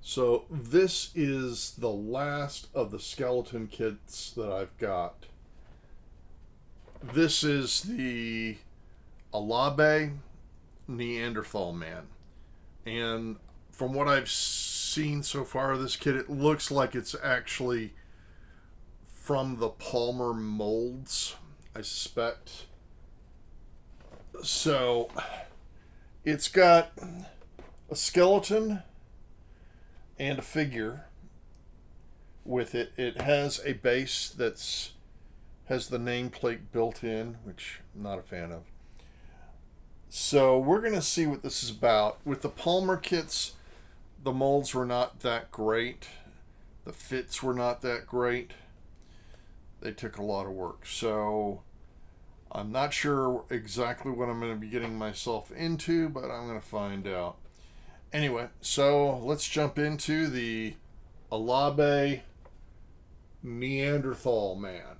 So this is the last of the skeleton kits that I've got. This is the Alabe Neanderthal Man. And from what I've seen so far of this kit, it looks like it's actually from the Palmer molds, I suspect. So it's got a skeleton and a figure with it. It has a base that's has the nameplate built in, which I'm not a fan of. So we're going to see what this is about. With the Palmer kits, the molds were not that great. The fits were not that great. They took a lot of work. So I'm not sure exactly what I'm going to be getting myself into, but I'm going to find out. Anyway, so let's jump into the Alabe Neanderthal Man.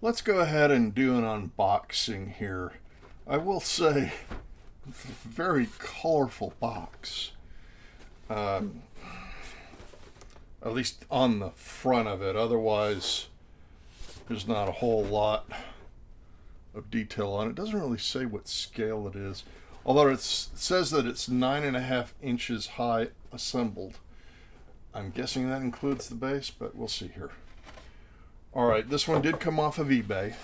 Let's go ahead and do an unboxing here. I will say, very colorful box. At least on the front of it. Otherwise, there's not a whole lot of detail on it. It doesn't really say what scale it is. Although it says that it's 9.5 inches high assembled. I'm guessing that includes the base, but we'll see here. Alright, this one did come off of eBay.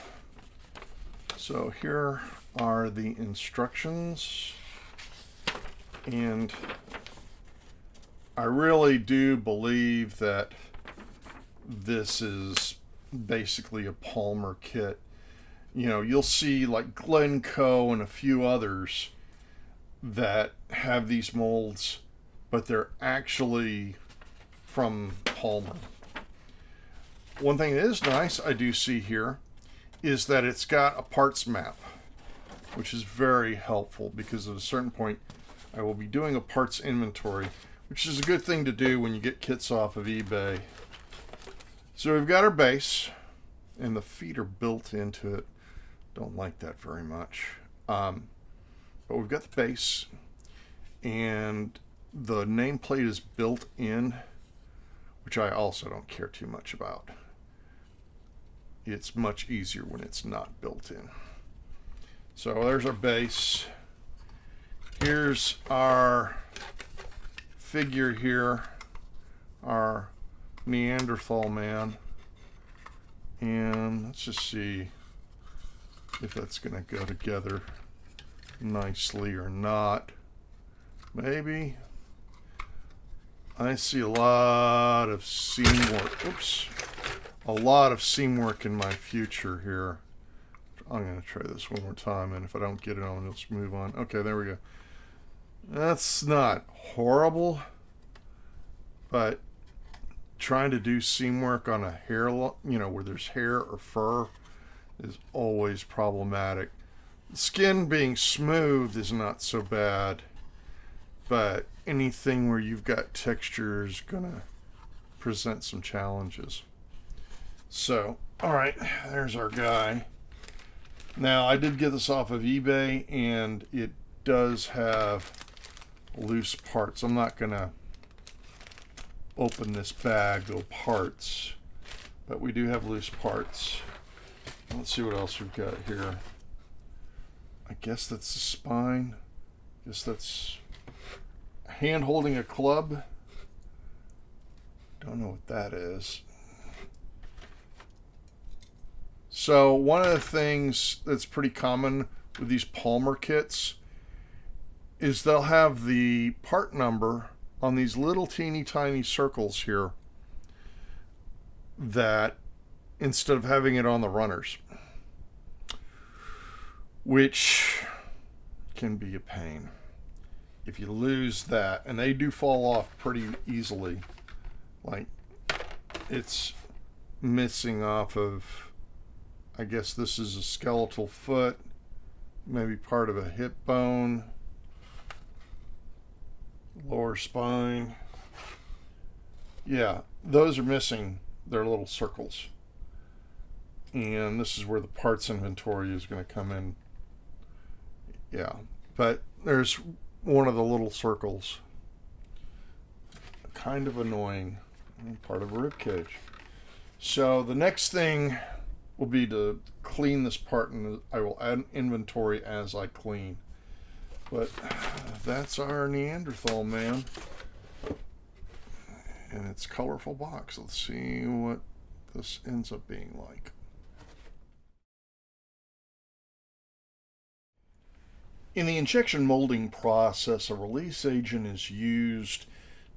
So here are the instructions. And I really do believe that this is basically a Palmer kit. You know, you'll see like Glencoe and a few others that have these molds, but they're actually from Palmer. One thing that is nice, I do see here, is that it's got a parts map, which is very helpful because at a certain point I will be doing a parts inventory, which is a good thing to do when you get kits off of eBay. So we've got our base, and the feet are built into it. Don't like that very much. But we've got the base, and the nameplate is built in, which I also don't care too much about. It's much easier when it's not built in. So there's our base. Here's our figure here, our Neanderthal Man. And let's just see if that's going to go together nicely or not. Maybe. I see a lot of seam work. Oops. A lot of seam work in my future here. I'm going to try this one more time, and if I don't get it, I'll just move on. Okay, there we go. That's not horrible, but trying to do seam work on a hair, where there's hair or fur is always problematic. Skin being smooth is not so bad, but anything where you've got texture is gonna present some challenges. So, alright, there's our guy. Now, I did get this off of eBay, and it does have loose parts. I'm not gonna open this bag of parts, but we do have loose parts. Let's see what else we've got here. I guess that's the spine. I guess that's hand holding a club. Don't know what that is. So one of the things that's pretty common with these Palmer kits is they'll have the part number on these little teeny tiny circles here, that instead of having it on the runners, which can be a pain if you lose that. And they do fall off pretty easily. Like, it's missing off of, I guess this is a skeletal foot, maybe part of a hip bone, lower spine. Yeah, those are missing their little circles. And this is where the parts inventory is going to come in. Yeah, but there's one of the little circles. Kind of annoying. Part of a rib cage. So the next thing will be to clean this part, and I will add inventory as I clean. But that's our Neanderthal man and its colorful box. Let's see what this ends up being like. In the injection molding process, a release agent is used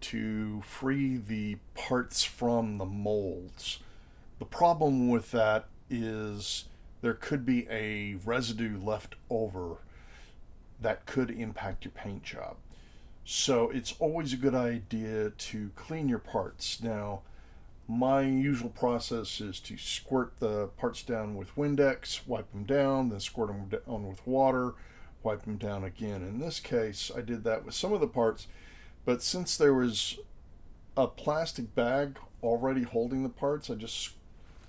to free the parts from the molds. The problem with that is there could be a residue left over that could impact your paint job. So it's always a good idea to clean your parts. Now, my usual process is to squirt the parts down with Windex, wipe them down, then squirt them down with water, wipe them down again. In this case, I did that with some of the parts, but since there was a plastic bag already holding the parts, I just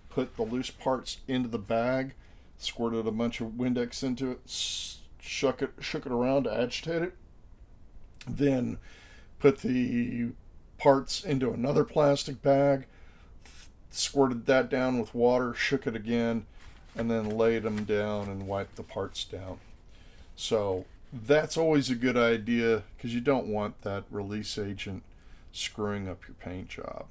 put the loose parts into the bag, squirted a bunch of Windex into it, shook it around to agitate it, then put the parts into another plastic bag, squirted that down with water, shook it again, and then laid them down and wiped the parts down. So that's always a good idea because you don't want that release agent screwing up your paint job.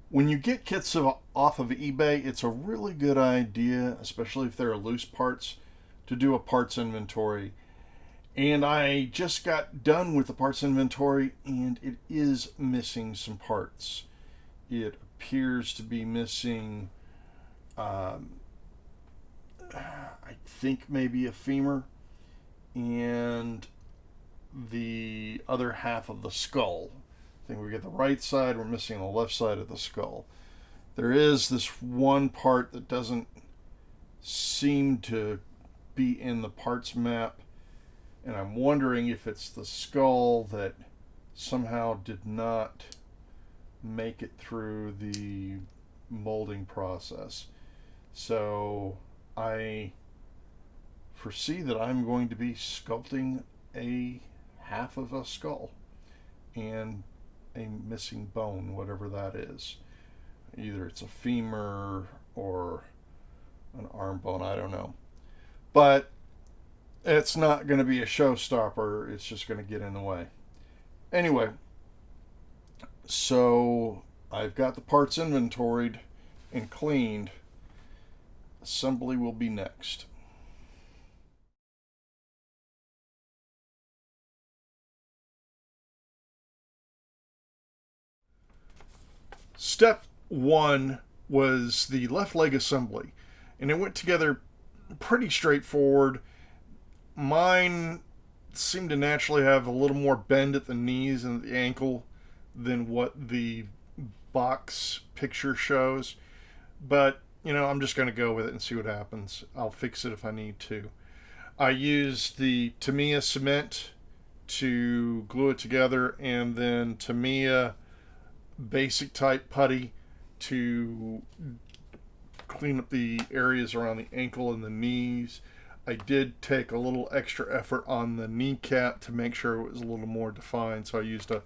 When you get kits off of eBay, it's a really good idea, especially if they're loose parts, to do a parts inventory. And I just got done with the parts inventory, and it is missing some parts. It appears to be missing, I think maybe a femur, and the other half of the skull. I think we get the right side, we're missing the left side of the skull. There is this one part that doesn't seem to be in the parts map, and I'm wondering if it's the skull that somehow did not make it through the molding process. So I foresee that I'm going to be sculpting a half of a skull and a missing bone, whatever that is. Either it's a femur or an arm bone, I don't know. But it's not going to be a showstopper, it's just going to get in the way. Anyway, so I've got the parts inventoried and cleaned. Assembly will be next. Step one was the left leg assembly, and it went together pretty straightforward. Mine seemed to naturally have a little more bend at the knees and the ankle than what the box picture shows, but I'm just going to go with it and see what happens. I'll fix it if I need to. I used the Tamiya cement to glue it together, and then Tamiya basic type putty to clean up the areas around the ankle and the knees. I did take a little extra effort on the kneecap to make sure it was a little more defined, so I used a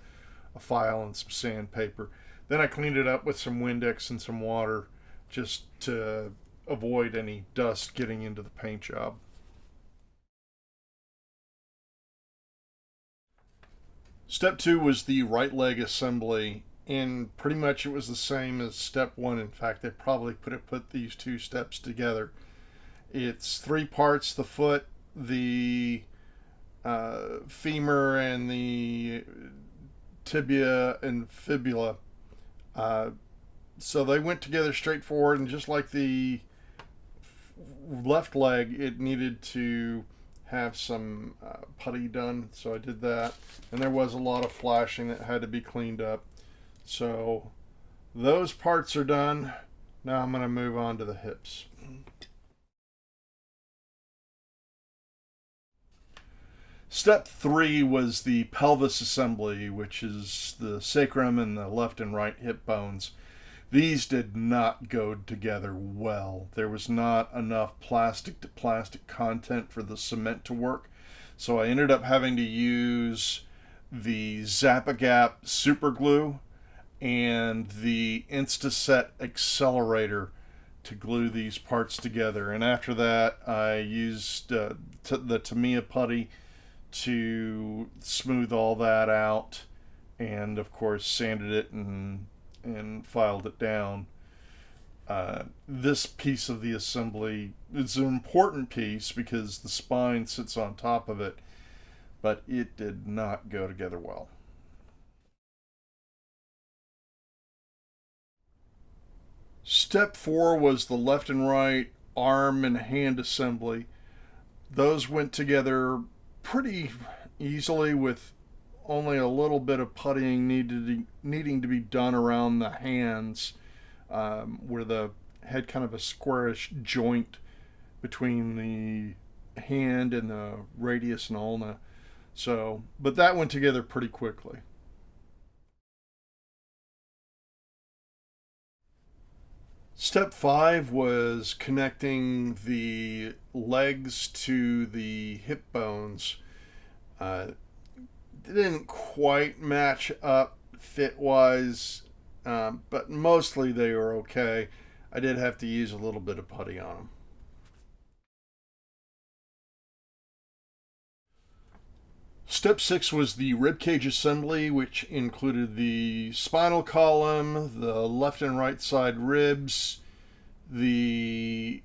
file and some sandpaper. Then I cleaned it up with some Windex and some water just to avoid any dust getting into the paint job. Step two was the right leg assembly, and pretty much it was the same as step one. In fact, they probably put these two steps together. It's three parts: the foot, the femur, and the tibia and fibula. So they went together straightforward, and just like the left leg, it needed to have some putty done, so I did that. And there was a lot of flashing that had to be cleaned up. So those parts are done. Now I'm going to move on to the hips. Step three was the pelvis assembly, which is the sacrum and the left and right hip bones. These did not go together well. There was not enough plastic to plastic content for the cement to work. So I ended up having to use the Zap-A-Gap super glue and the Instaset accelerator to glue these parts together. And after that, I used the Tamiya putty to smooth all that out, and of course sanded it and filed it down. This piece of the assembly is an important piece because the spine sits on top of it, but it did not go together well. Step 4 was the left and right arm and hand assembly. Those went together pretty easily with only a little bit of puttying needing to be done around the hands, where the had kind of a squarish joint between the hand and the radius and ulna. So, but that went together pretty quickly. Step 5 was connecting the legs to the hip bones. It didn't quite match up fit wise, but mostly they were okay. I did have to use a little bit of putty on them. Step 6 was the ribcage assembly, which included the spinal column, the left and right side ribs, the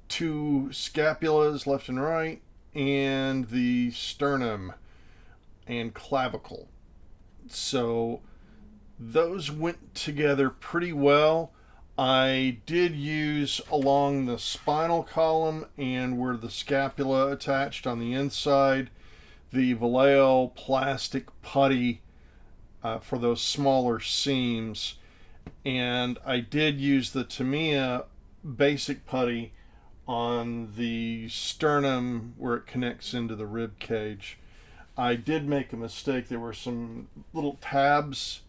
two scapulas, left and right, and the sternum and clavicle. So those went together pretty well. I did use along the spinal column and where the scapula attached on the inside the Vallejo plastic putty for those smaller seams, and I did use the Tamiya basic putty on the sternum where it connects into the rib cage. I did make a mistake. There were some little tabs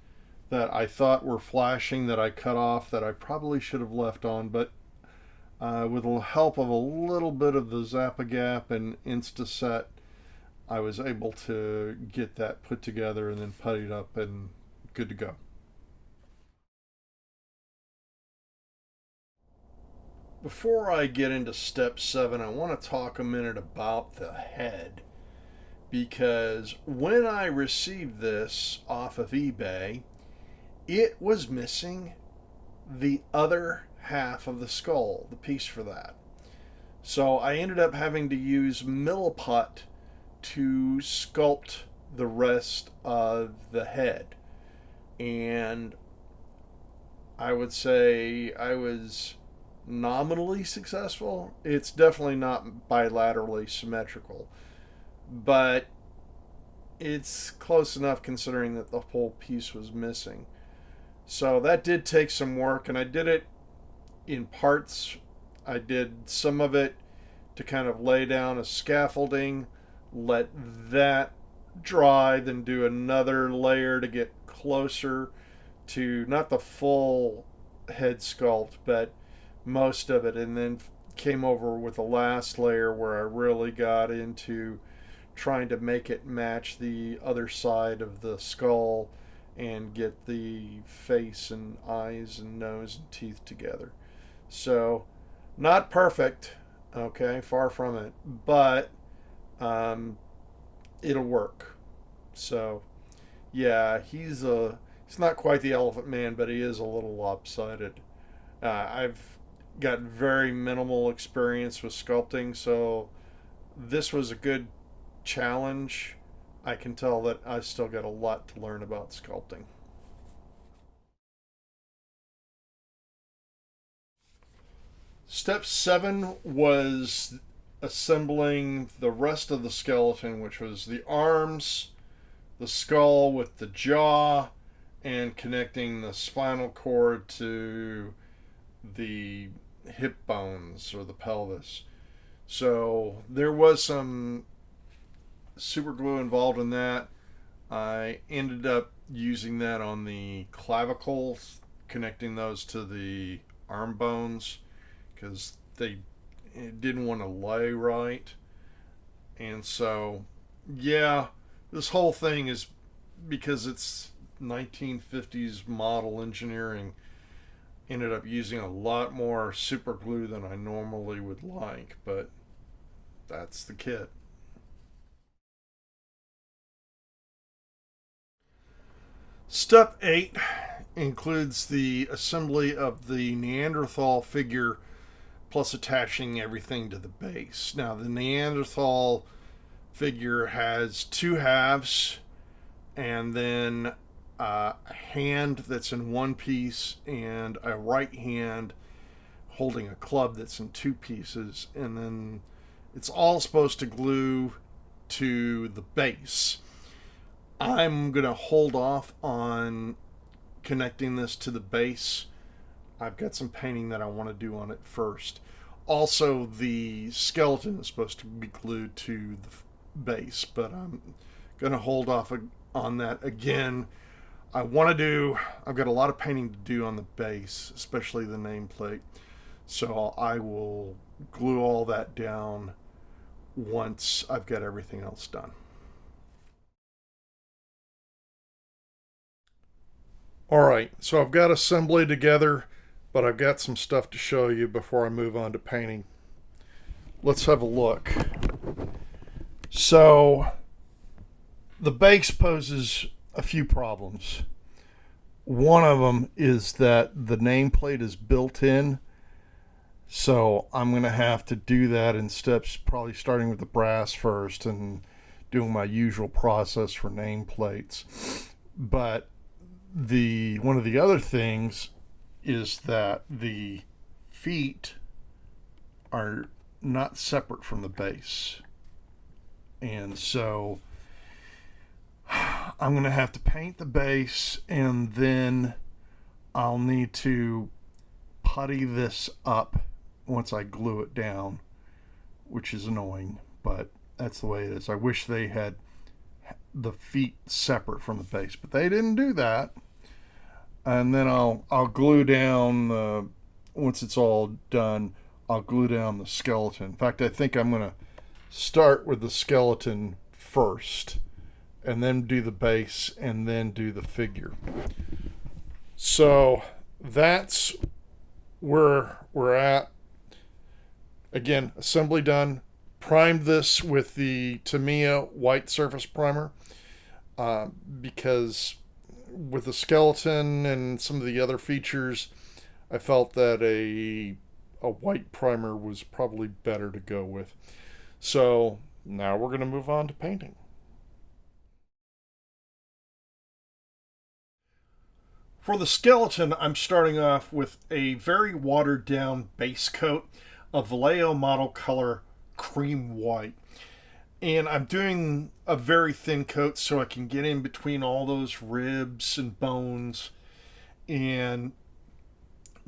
that I thought were flashing that I cut off that I probably should have left on, but with the help of a little bit of the Zap-A-Gap and Instaset, I was able to get that put together and then puttied up and good to go. Before I get into step 7, I want to talk a minute about the head, because when I received this off of eBay, it was missing the other half of the skull, the piece for that. So I ended up having to use milliput to sculpt the rest of the head. And I would say I was nominally successful. It's definitely not bilaterally symmetrical, but it's close enough considering that the whole piece was missing. So that did take some work, and I did it in parts. I did some of it to kind of lay down a scaffolding, let that dry, then do another layer to get closer to not the full head sculpt, but most of it, and then came over with the last layer where I really got into trying to make it match the other side of the skull and get the face and eyes and nose and teeth together. So, not perfect, okay, far from it, but it'll work. So, yeah, he's not quite the Elephant Man, but he is a little lopsided. I've got very minimal experience with sculpting, so this was a good challenge. I can tell that I still got a lot to learn about sculpting. Step 7 was assembling the rest of the skeleton, which was the arms, the skull with the jaw, and connecting the spinal cord to the hip bones or the pelvis. So there was some super glue involved in that. I ended up using that on the clavicles connecting those to the arm bones because they didn't want to lay right. And so, yeah, this whole thing is because it's 1950s model engineering, ended up using a lot more super glue than I normally would like, but that's the kit. Step 8 includes the assembly of the Neanderthal figure plus attaching everything to the base. Now, the Neanderthal figure has two halves and then a hand that's in one piece and a right hand holding a club that's in two pieces, and then it's all supposed to glue to the base. I'm going to hold off on connecting this to the base. I've got some painting that I want to do on it first. Also, the skeleton is supposed to be glued to the base, but I'm going to hold off on that again. I've got a lot of painting to do on the base, especially the nameplate. So I will glue all that down once I've got everything else done. All right, so I've got assembly together, but I've got some stuff to show you before I move on to painting. Let's have a look. So the base poses a few problems. One of them is that the nameplate is built in, so I'm going to have to do that in steps, probably starting with the brass first and doing my usual process for nameplates. But one of the other things is that the feet are not separate from the base. And so I'm going to have to paint the base, and then I'll need to putty this up once I glue it down, which is annoying, but that's the way it is. I wish they had the feet separate from the base, but they didn't do that. And then I'll glue down once it's all done, I'll glue down the skeleton. In fact, I think I'm going to start with the skeleton first, and then do the base, and then do the figure. So that's where we're at. Again, assembly done. Primed this with the Tamiya white surface primer because with the skeleton and some of the other features, I felt that a white primer was probably better to go with. So now we're going to move on to painting. For the skeleton, I'm starting off with a very watered down base coat of Vallejo model color cream white. And I'm doing a very thin coat so I can get in between all those ribs and bones. And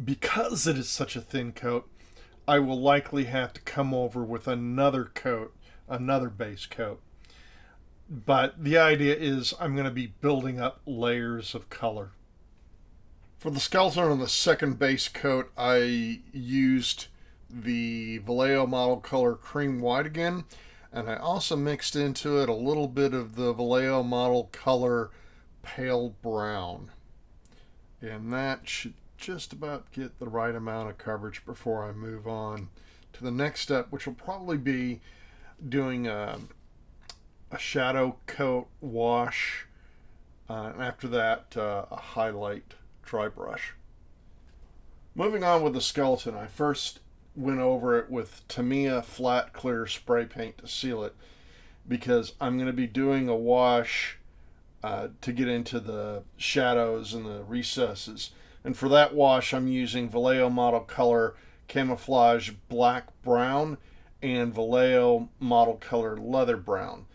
because it is such a thin coat, I will likely have to come over with another coat, another base coat. But the idea is I'm going to be building up layers of color. For the skeleton on the second base coat, I used the Vallejo model color cream white again, and I also mixed into it a little bit of the Vallejo model color pale brown. And that should just about get the right amount of coverage before I move on to the next step, which will probably be doing a shadow coat wash, and after that a highlight dry brush. Moving on with the skeleton, I first went over it with Tamiya flat clear spray paint to seal it because I'm going to be doing a wash to get into the shadows and the recesses. And for that wash, I'm using Vallejo model color camouflage black brown and Vallejo model color leather brown.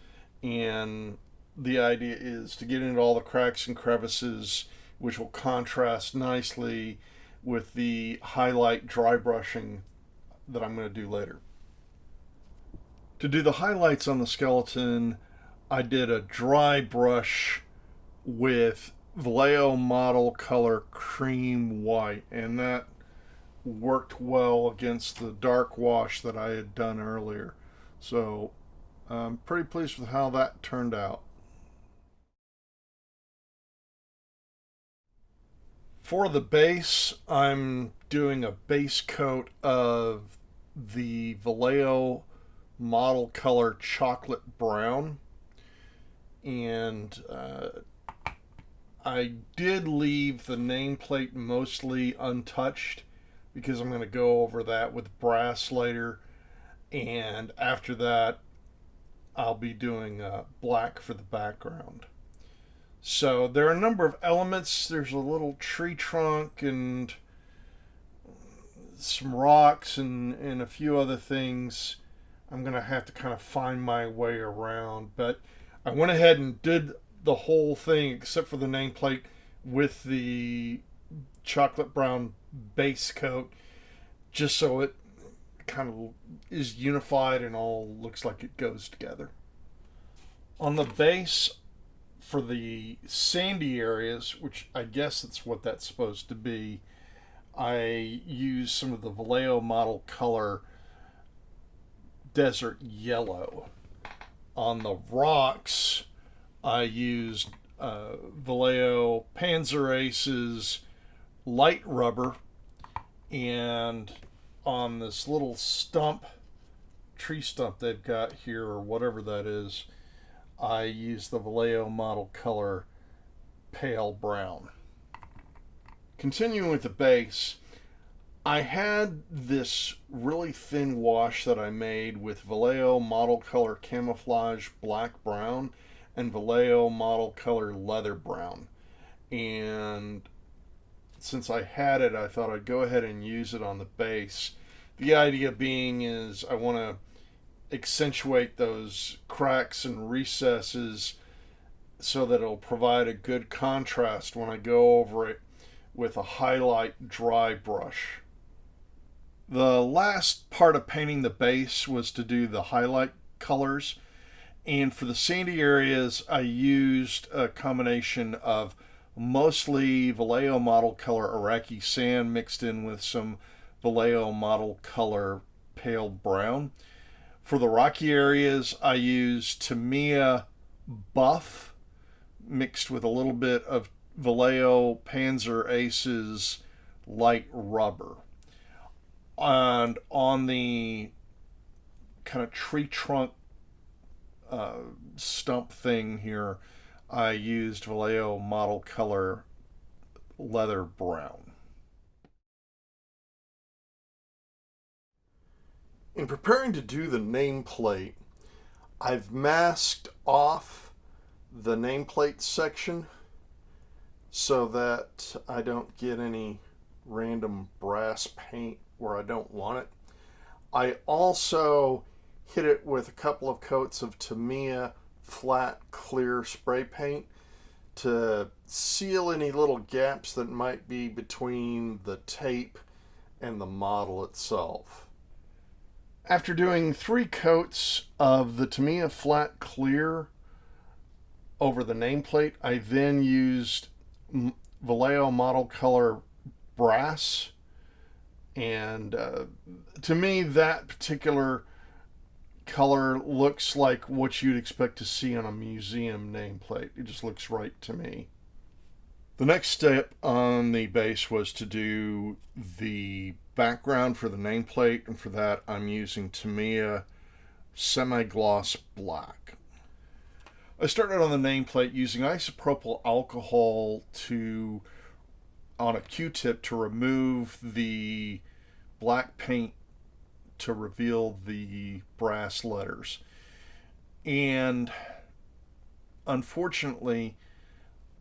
And the idea is to get into all the cracks and crevices, which will contrast nicely with the highlight dry brushing that I'm going to do later. To do the highlights on the skeleton, I did a dry brush with Vallejo model color cream white, and that worked well against the dark wash that I had done earlier. So I'm pretty pleased with how that turned out. For the base, I'm doing a base coat of the Vallejo model color chocolate brown. And I did leave the nameplate mostly untouched because I'm going to go over that with brass later. And after that, I'll be doing black for the background. So there are a number of elements. There's a little tree trunk and some rocks and a few other things. I'm going to have to kind of find my way around. But I went ahead and did the whole thing except for the nameplate with the chocolate brown base coat just so it kind of is unified and all looks like it goes together. On the base, for the sandy areas, which I guess that's what that's supposed to be, I use some of the Vallejo model color desert yellow. On the rocks, I used Vallejo Panzer Aces light rubber, and on this little stump, tree stump they've got here, or whatever that is, I used the Vallejo model color pale brown. Continuing with the base, I had this really thin wash that I made with Vallejo model color camouflage black brown and Vallejo model color leather brown. And since I had it, I thought I'd go ahead and use it on the base. The idea being is I want to accentuate those cracks and recesses so that it'll provide a good contrast when I go over it with a highlight dry brush. The last part of painting the base was to do the highlight colors. And for the sandy areas, I used a combination of mostly Vallejo model color Iraqi sand mixed in with some Vallejo model color pale brown. For the rocky areas, I used Tamiya buff mixed with a little bit of Vallejo Panzer Aces light rubber. And on the kind of tree trunk stump thing here, I used Vallejo model color leather brown. In preparing to do the nameplate, I've masked off the nameplate section so that I don't get any random brass paint where I don't want it. I also hit it with a couple of coats of Tamiya flat clear spray paint to seal any little gaps that might be between the tape and the model itself. After doing 3 coats of the Tamiya flat clear over the nameplate, I then used Vallejo model color brass. And to me, that particular color looks like what you'd expect to see on a museum nameplate. It just looks right to me. The next step on the base was to do the background for the nameplate, and for that I'm using Tamiya semi-gloss black. I started on the nameplate using isopropyl alcohol on a Q-tip to remove the black paint to reveal the brass letters. And unfortunately,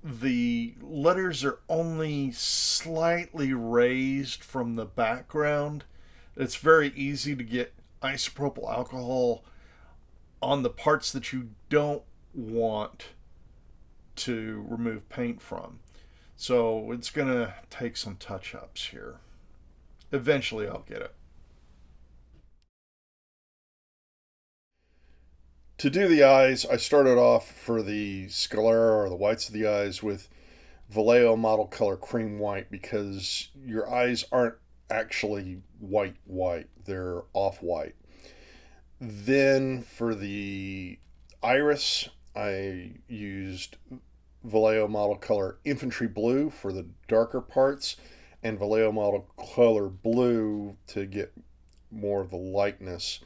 the letters are only slightly raised from the background. It's very easy to get isopropyl alcohol on the parts that you don't want to remove paint from. So it's going to take some touch-ups here. Eventually I'll get it. To do the eyes, I started off for the sclera or the whites of the eyes with Vallejo model color cream white because your eyes aren't actually white. They're off-white. Then for the iris, I used Vallejo model color infantry blue for the darker parts and Vallejo model color blue to get more of the lightness.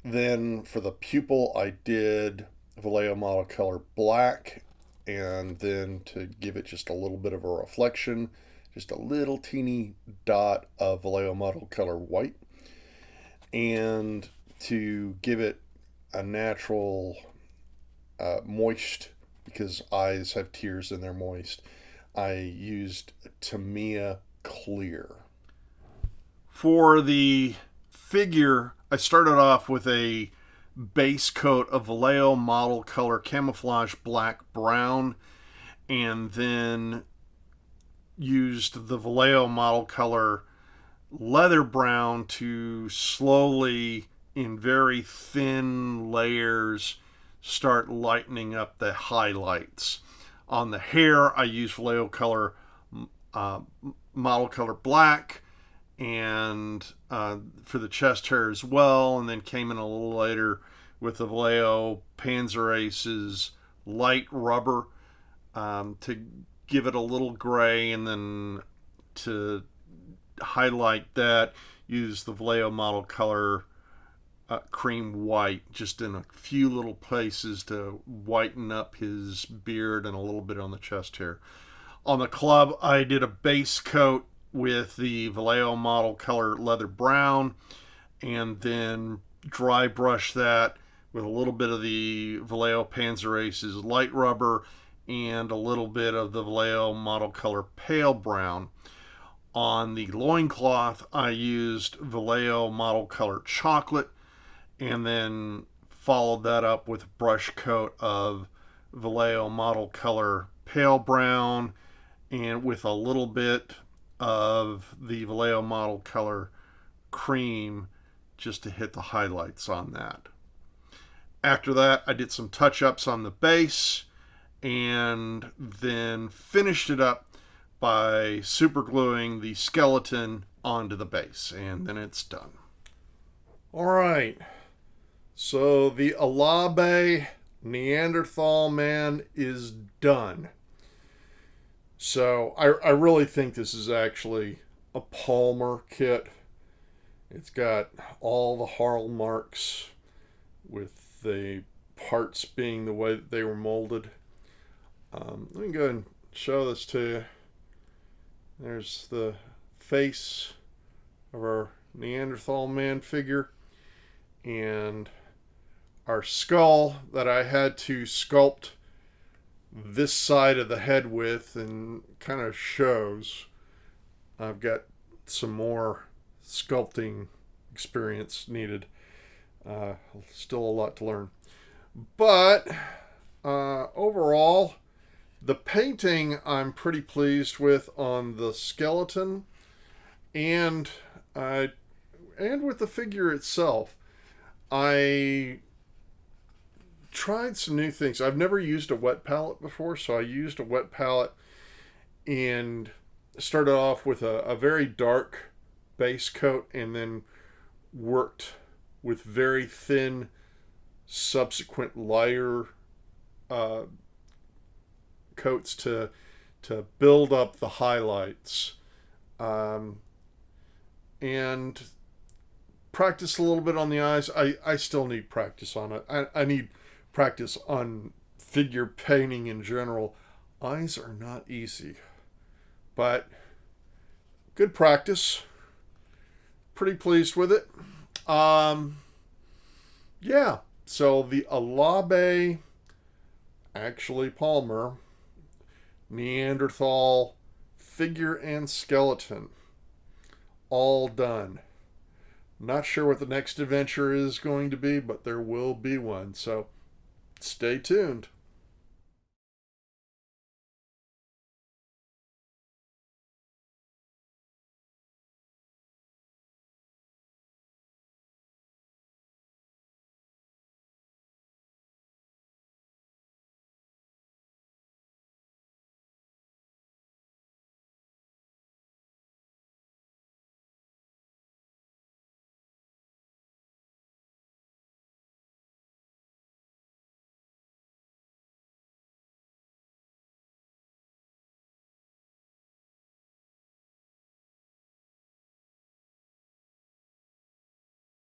Then for the pupil, I did Vallejo model color black, and then to give it just a little bit of a reflection, just a little teeny dot of Vallejo model color white. And to give it a natural moist, because eyes have tears and they're moist, I used Tamiya Clear. For the figure, I started off with a base coat of Vallejo model color camouflage black brown, and then used the Vallejo model color leather brown to slowly, in very thin layers, start lightening up the highlights. On the hair, I used Vallejo color model color black, and for the chest hair as well, and then came in a little later with the Vallejo Panzer Aces light rubber to give it a little gray, and then to highlight that, use the Vallejo model color cream white just in a few little places to whiten up his beard and a little bit on the chest hair. On the club, I did a base coat with the Vallejo model color leather brown, and then dry brush that with a little bit of the Vallejo Panzer Aces light rubber and a little bit of the Vallejo model color pale brown. On the loincloth, I used Vallejo model color chocolate, and then followed that up with a brush coat of Vallejo model color pale brown, and with a little bit of the Vallejo model color cream just to hit the highlights on that. After that, I did some touch-ups on the base, and then finished it up by super gluing the skeleton onto the base, and then it's done. All right, so the Alabe Neanderthal Man is done. So I really think this is actually a Palmer kit. It's got all the hallmarks with the parts being the way that they were molded. Let me go ahead and show this to you. There's the face of our Neanderthal man figure, and our skull that I had to sculpt this side of the head with, and kind of shows. I've got some more sculpting experience needed. Still a lot to learn. But overall, the painting I'm pretty pleased with on the skeleton, and with the figure itself. I tried some new things. I've never used a wet palette before, so I used a wet palette and started off with a very dark base coat, and then worked with very thin subsequent lighter coats to build up the highlights, and practice a little bit on the eyes. I still need practice on it. I need practice on figure painting in general. Eyes are not easy, but good practice. Pretty pleased with it. Yeah, so the Alabe, actually Palmer, Neanderthal figure and skeleton, all done. Not sure what the next adventure is going to be, but there will be one, so stay tuned.